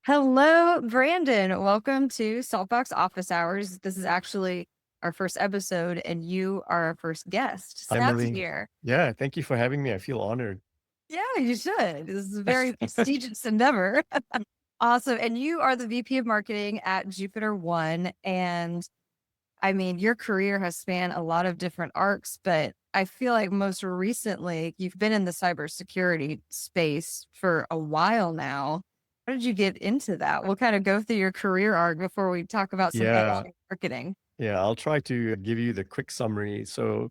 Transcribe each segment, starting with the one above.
Hello, Brandon. Welcome to Saltbox Office Hours. This is actually our first episode, and you are our first guest. Hi, Sad to Emily. hear. Yeah, thank you for having me. I feel honored. Yeah, you should. This is a very prestigious endeavor. Awesome. And you are the VP of marketing at JupiterOne. And I mean, your career has spanned a lot of different arcs, but I feel like most recently you've been in the cybersecurity space for a while now. How did you get into that? We'll kind of go through your career arc before we talk about some Yeah, AI marketing. yeah, I'll try to give you the quick summary. So,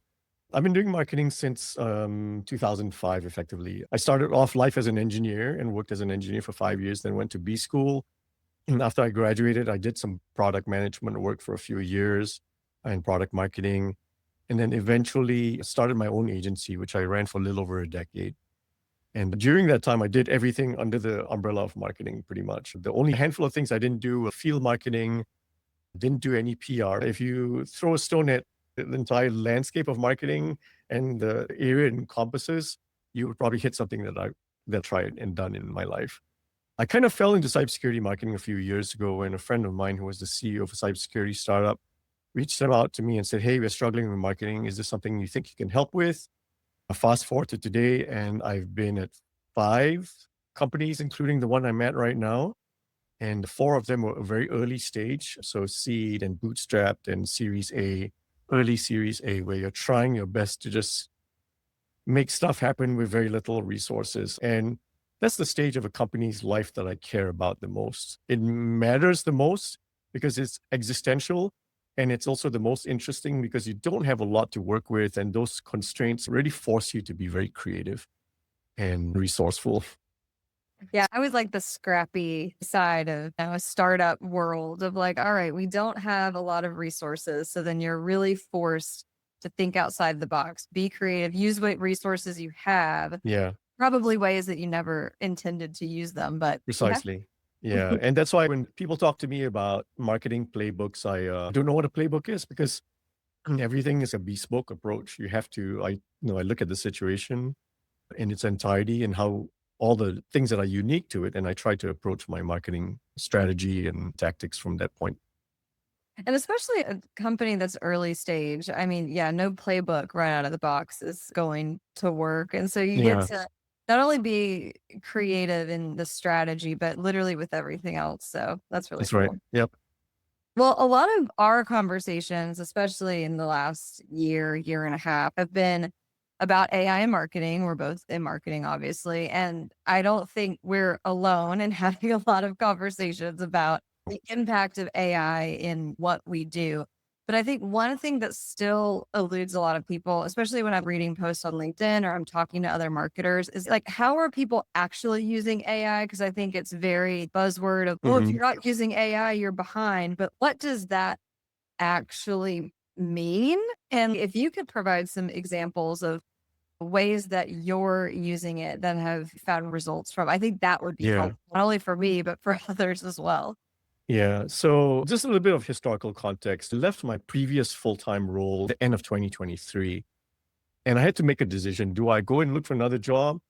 I've been doing marketing since 2005, effectively. I started off life as an engineer and worked as an engineer for 5 years, then went to B school. And after I graduated, I did some product management work for a few years in product marketing, and then eventually started my own agency, which I ran for a little over a decade. And during that time, I did everything under the umbrella of marketing pretty much. The only handful of things I didn't do were field marketing, didn't do any PR. If you throw a stone at the entire landscape of marketing and the area it encompasses, you would probably hit something that tried and done in my life. I kind of fell into cybersecurity marketing a few years ago when a friend of mine who was the CEO of a cybersecurity startup reached out to me and said, "Hey, we're struggling with marketing. Is this something you think you can help with?" Fast forward to today, and I've been at 5 companies, including the one I'm at right now, and 4 of them were a very early stage, so seed and bootstrapped and Series A, early Series A, where you're trying your best to just make stuff happen with very little resources. And that's the stage of a company's life that I care about the most. It matters the most because it's existential, and it's also the most interesting because you don't have a lot to work with, and those constraints really force you to be very creative and resourceful. Yeah, I was like the scrappy side of a startup world of like, all right, we don't have a lot of resources. So then you're really forced to think outside the box, be creative, use what resources you have. Yeah, Probably ways that you never intended to use them, but you have precisely. Yeah, and that's why when people talk to me about marketing playbooks, I don't know what a playbook is because everything is a bespoke approach. You have to, I look at the situation in its entirety and how all the things that are unique to it, and I try to approach my marketing strategy and tactics from that point. and especially a company that's early stage. I mean, yeah, no playbook right out of the box is going to work. And so you get Yeah, to not only be creative in the strategy, but literally with everything else. So that's really that's right. cool. Yep. Well, a lot of our conversations, especially in the last year, year and a half, have been about AI and marketing. We're both in marketing, obviously. And I don't think we're alone in having a lot of conversations about the impact of AI in what we do. But I think one thing that still eludes a lot of people, especially when I'm reading posts on LinkedIn or I'm talking to other marketers, is like, how are people actually using AI? Because I think it's very buzzword of, oh, if Mhm. you're not using AI, you're behind. But what does that actually mean? And if you could provide some examples of ways that you're using it that have found results from, I think that would be Yeah. helpful, not only for me, but for others as well. Yeah. So just a little bit of historical context. I left my previous full-time role at the end of 2023, and I had to make a decision. Do I go and look for another job,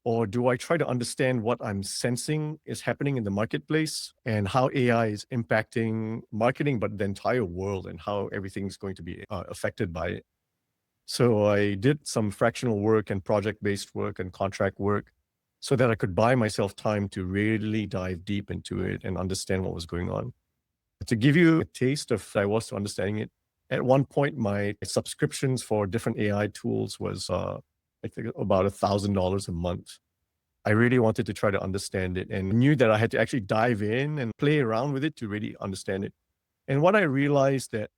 or do I try to understand what I'm sensing is happening in the marketplace and how AI is impacting marketing, but the entire world and how everything's going to be affected by it? So I did some fractional work and project-based work and contract work so that I could buy myself time to really dive deep into it and understand what was going on. To give you a taste of I was understanding it, at one point my subscriptions for different AI tools was I think about $1,000 a month. I really wanted to try to understand it and knew that I had to actually dive in and play around with it to really understand it. And what I realized that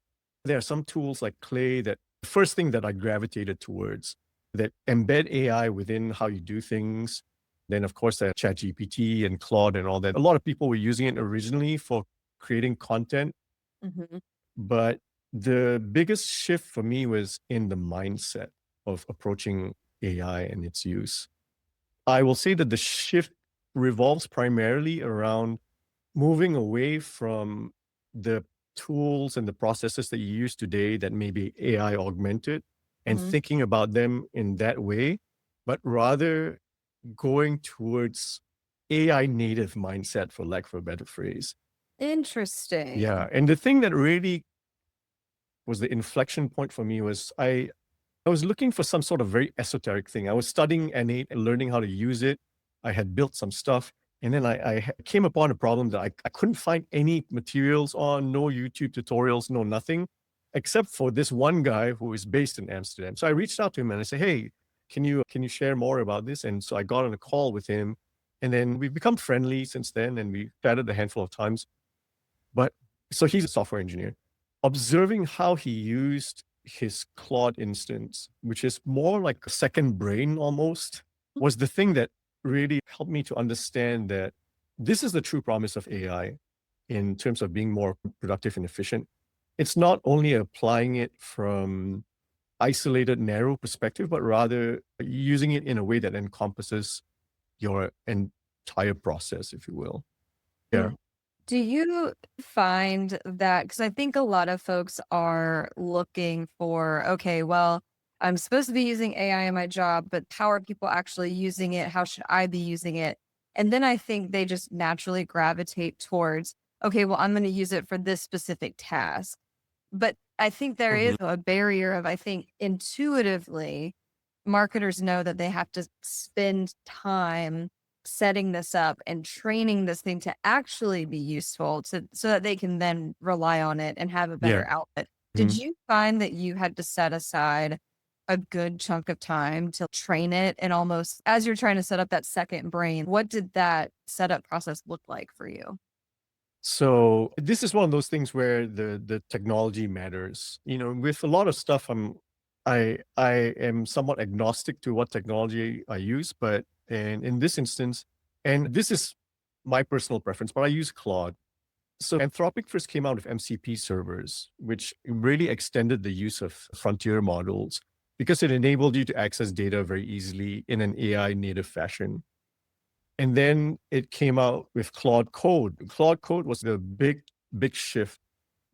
there are some tools like Clay that the first thing that I gravitated towards that embed AI within how you do things. Then, of course, there ChatGPT and Claude and all that. A lot of people were using it originally for creating content, Mhm. but the biggest shift for me was in the mindset of approaching AI and its use. I will say that the shift revolves primarily around moving away from the tools and the processes that you use today that may be AI augmented and Mhm. thinking about them in that way, but rather going towards AI native mindset, for lack of a better phrase. Yeah. Interesting. And the thing that really was the inflection point for me was I was looking for some sort of very esoteric thing. I was studying N8 and learning how to use it. I had built some stuff. And then I came upon a problem that I couldn't find any materials on, no YouTube tutorials, no nothing, except for this one guy who is based in Amsterdam. So I reached out to him and I said, hey, can you share more about this? And so I got on a call with him. And then we've become friendly since then. And we chatted a handful of times. But so he's a software engineer. Observing how he used his Claude instance, which is more like a second brain almost, was the thing that really helped me to understand that this is the true promise of AI in terms of being more productive and efficient. It's not only applying it from isolated, narrow perspective, but rather using it in a way that encompasses your entire process, if you will. Yeah. Do you find that, because I think a lot of folks are looking for, okay, well, I'm supposed to be using AI in my job, but how are people actually using it? How should I be using it? And then I think they just naturally gravitate towards, okay, well, I'm going to use it for this specific task. But I think there is Mhm. a barrier of, I think intuitively, marketers know that they have to spend time setting this up and training this thing to actually be useful to so that they can then rely on it and have a Yeah. better outlet. Did Mhm. you find that you had to set aside a good chunk of time to train it and almost as you're trying to set up that second brain, what did that setup process look like for you? So this is one of those things where the technology matters. You know, with a lot of stuff, I am somewhat agnostic to what technology I use, but in this instance, and this is my personal preference, but I use Claude. So Anthropic first came out with MCP servers, which really extended the use of frontier models because it enabled you to access data very easily in an AI native fashion. And then it came out with Claude Code. Claude Code was the big shift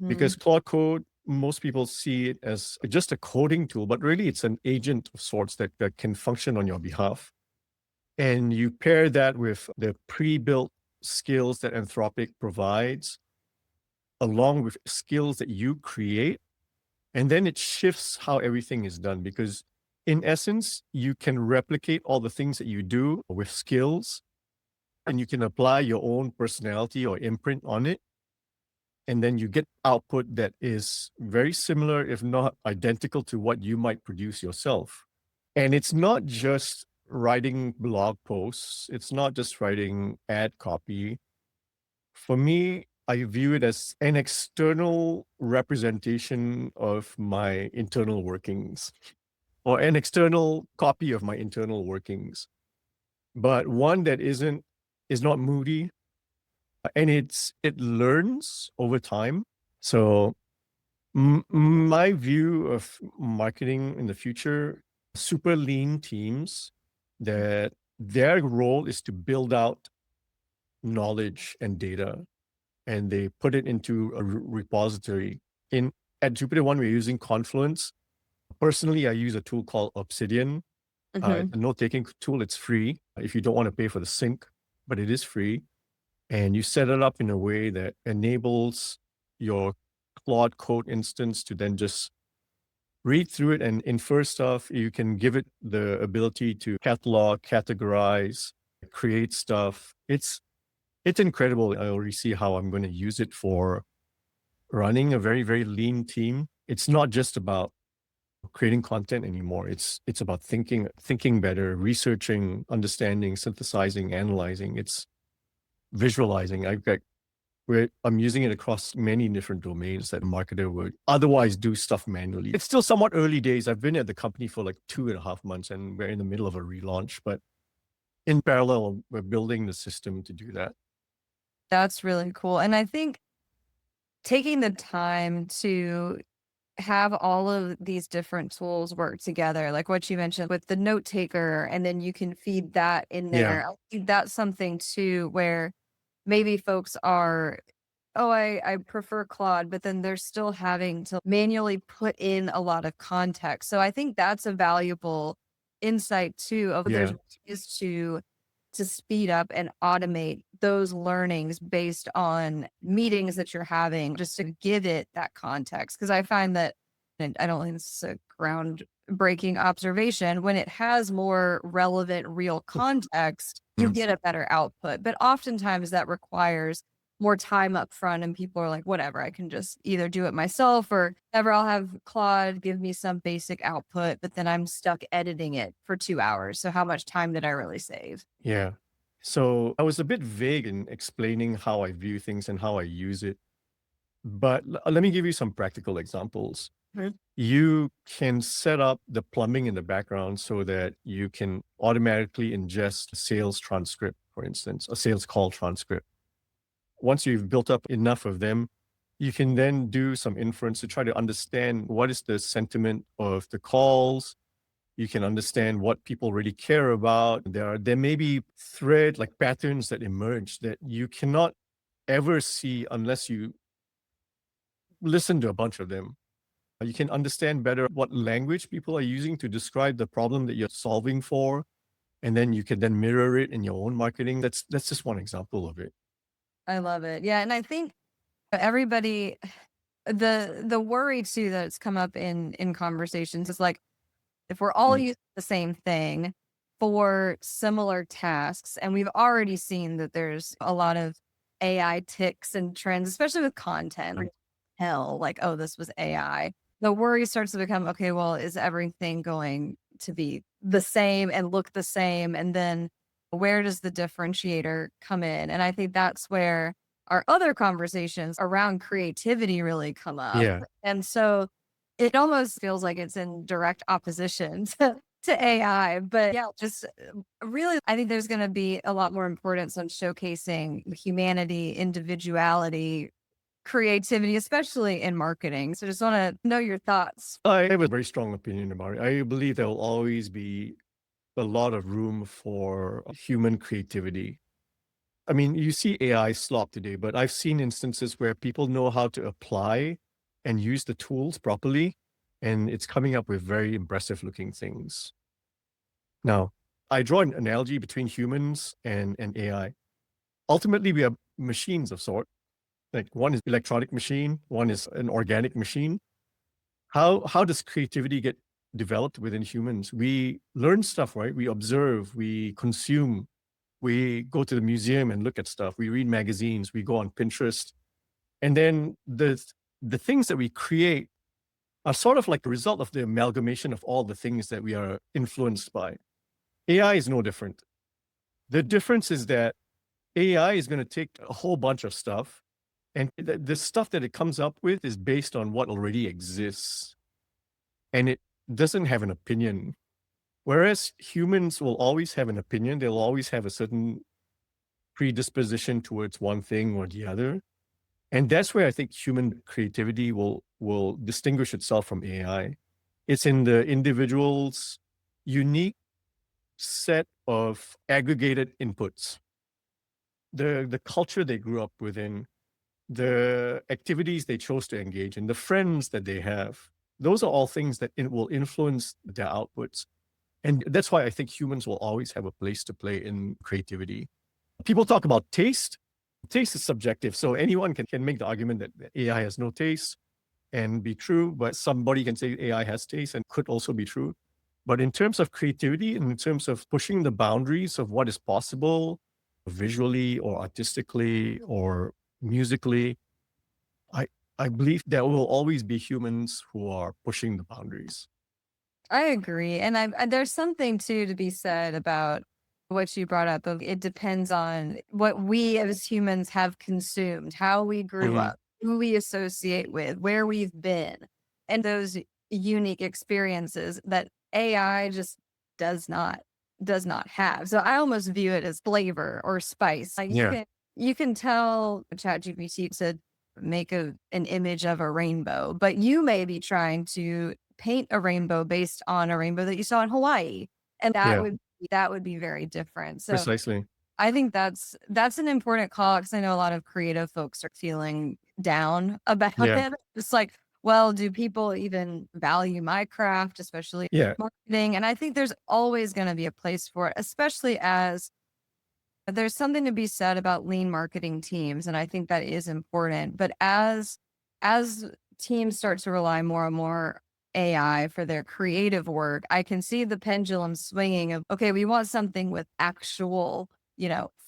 because Mm, Claude Code, most people see it as just a coding tool, but really it's an agent of sorts that can function on your behalf. And you pair that with the pre-built skills that Anthropic provides, along with skills that you create, and then it shifts how everything is done because in essence, you can replicate all the things that you do with skills and you can apply your own personality or imprint on it. And then you get output that is very similar, if not identical to what you might produce yourself. And it's not just writing blog posts. It's not just writing ad copy. For me, I view it as an external representation of my internal workings or an external copy of my internal workings, but one that is not moody, and it learns over time. So my view of marketing in the future, super lean teams that their role is to build out knowledge and data, and they put it into a repository. In At JupiterOne, we're using Confluence. Personally, I use a tool called Obsidian. It's mhm. a note-taking tool. It's free if you don't want to pay for the sync, but it is free. And you set it up in a way that enables your Claude Code instance to then just read through it and infer stuff. You can give it the ability to catalog, categorize, create stuff. It's incredible. I already see how I'm going to use it for running a very, very lean team. It's not just about creating content anymore. It's about thinking better, researching, understanding, synthesizing, analyzing. It's visualizing. I'm using it across many different domains that a marketer would otherwise do stuff manually. It's still somewhat early days. I've been at the company for like 2.5 months and we're in the middle of a relaunch, but in parallel, we're building the system to do that. That's really cool. And I think taking the time to have all of these different tools work together, like what you mentioned with the note taker, and then you can feed that in Yeah. there. I think that's something too where maybe folks are, oh, I prefer Claude, but then they're still having to manually put in a lot of context. So I think that's a valuable insight too of there's Yeah. ways to to speed up and automate those learnings based on meetings that you're having, just to give it that context. Because I find that, and I don't think this is a groundbreaking observation, when it has more relevant, real context, you Mm. get a better output. But oftentimes that requires more time up front, and people are like, whatever, I can just either do it myself or ever I'll have Claude give me some basic output, but then I'm stuck editing it for 2 hours. So how much time did I really save? Yeah. So I was a bit vague in explaining how I view things and how I use it. But let me give you some practical examples. Mhm. You can set up the plumbing in the background so that you can automatically ingest a sales transcript, for instance, a sales call transcript. Once you've built up enough of them, you can then do some inference to try to understand what is the sentiment of the calls. You can understand what people really care about. There may be thread like patterns that emerge that you cannot ever see unless you listen to a bunch of them. You can understand better what language people are using to describe the problem that you're solving for, and then you can then mirror it in your own marketing. That's just one example of it. I love it. Yeah. And I think everybody, the worry too that's come up in conversations is like, if we're all Mm. using the same thing for similar tasks, and we've already seen that there's a lot of AI ticks and trends, especially with content, like tell like, oh, this was AI. The worry starts to become, okay, well, is everything going to be the same and look the same? And then where does the differentiator come in? And I think that's where our other conversations around creativity really come up. Yeah. And so it almost feels like it's in direct opposition to AI, but yeah, just really, I think there's going to be a lot more importance on showcasing humanity, individuality, creativity, especially in marketing. So just want to know your thoughts. I have a very strong opinion about it. I believe there will always be a lot of room for human creativity. I mean, you see AI slop today, but I've seen instances where people know how to apply and use the tools properly, and it's coming up with very impressive looking things. Now, I draw an analogy between humans and AI. Ultimately, we are machines of sort. Like one is electronic machine, one is an organic machine. How does creativity get developed within humans? We learn stuff, right? We observe, we consume, we go to the museum and look at stuff. We read magazines, we go on Pinterest. And then the things that we create are sort of like a result of the amalgamation of all the things that we are influenced by. AI is no different. The difference is that AI is going to take a whole bunch of stuff, and the stuff that it comes up with is based on what already exists, and it doesn't have an opinion. Whereas humans will always have an opinion, they'll always have a certain predisposition towards one thing or the other. And that's where I think human creativity will distinguish itself from AI. It's in the individual's unique set of aggregated inputs, the culture they grew up within, the activities they chose to engage in, the friends that they have. Those are all things that will influence their outputs. And that's why I think humans will always have a place to play in creativity. People talk about taste. Taste is subjective. So anyone can make the argument that AI has no taste and be true, but somebody can say AI has taste and could also be true. But in terms of creativity and in terms of pushing the boundaries of what is possible visually or artistically or musically, I, I believe there will always be humans who are pushing the boundaries. I agree. And there's something too to be said about what you brought up. Of it depends on what we as humans have consumed, how we grew Mhm. up, who we associate with, where we've been, and those unique experiences that AI just does not does not have. So I almost view it as flavor or spice. Like Yeah. you can tell ChatGPT to make an image of a rainbow, but you may be trying to paint a rainbow based on a rainbow that you saw in Hawaii, and Yeah. that would be very different. So Precisely. I think that's an important call because I know a lot of creative folks are feeling down about Yeah. it. It's like, well, do people even value my craft, especially Yeah. marketing? And I think there's always going to be a place for it, especially as There's something to be said about lean marketing teams, and I think that is important. But as teams start to rely more and more AI for their creative work, I can see the pendulum swinging of, okay, we want something with actual,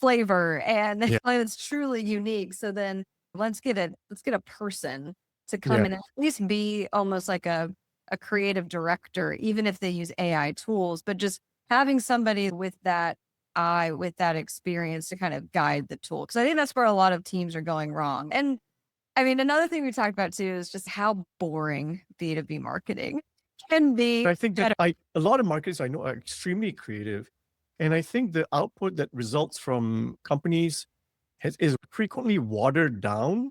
flavor and Yeah. it's truly unique. So then let's get a person to come Yeah. and at least be almost like a creative director, even if they use AI tools, but just having somebody with that eye, with that experience to kind of guide the tool. Cause I think that's where a lot of teams are going wrong. And I mean, another thing we talked about too is just how boring B2B marketing can be I think that at a lot of marketers I know are extremely creative, and I think the output that results from companies is frequently watered down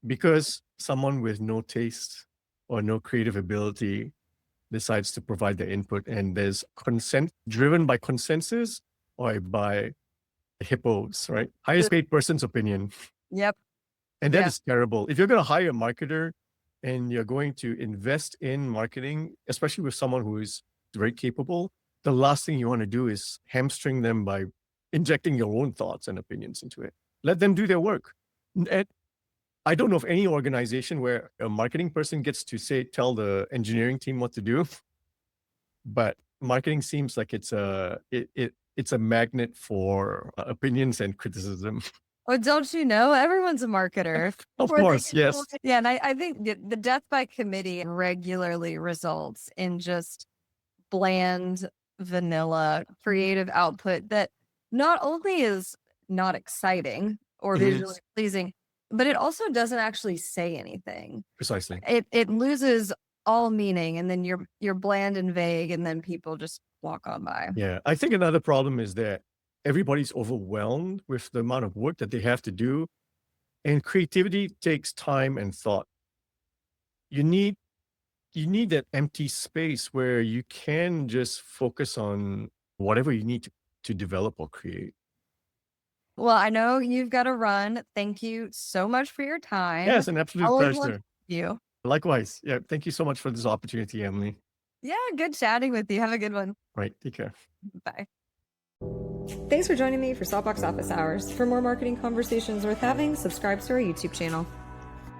because someone with no taste or no creative ability decides to provide the input, and there's consent driven by consensus or by hippos, right? the Highest paid person's opinion. yep. And that Yeah. is terrible. If you're going to hire a marketer and you're going to invest in marketing, especially with someone who is very capable, the last thing you want to do is hamstring them by injecting your own thoughts and opinions into it. Let them do their work. And I don't know of any organization where a marketing person gets to tell the engineering team what to do, but marketing seems like it's a magnet for opinions and criticism. Well, don't you know? Everyone's a marketer. Of Or they course, yes. yeah, and I think the death by committee regularly results in just bland, vanilla, creative output that not only is not exciting or Mhm. visually pleasing, but it also doesn't actually say anything. Precisely. It loses all meaning, and then you're bland and vague, and then people just walk on by. Yeah, I think another problem is that everybody's overwhelmed with the amount of work that they have to do, and creativity takes time and thought. You need you need that empty space where you can just focus on whatever you need to develop or create. Well, I know you've got to run. Thank you so much for your Yeah, time. it's an I absolute always love pleasure. you. Likewise. Yeah, thank you so much for this opportunity, Emily. Yeah, good chatting with you. Have a good one. Right, take care. Bye. Thanks for joining me for Saltbox Office Hours. For more marketing conversations worth having, subscribe to our YouTube channel.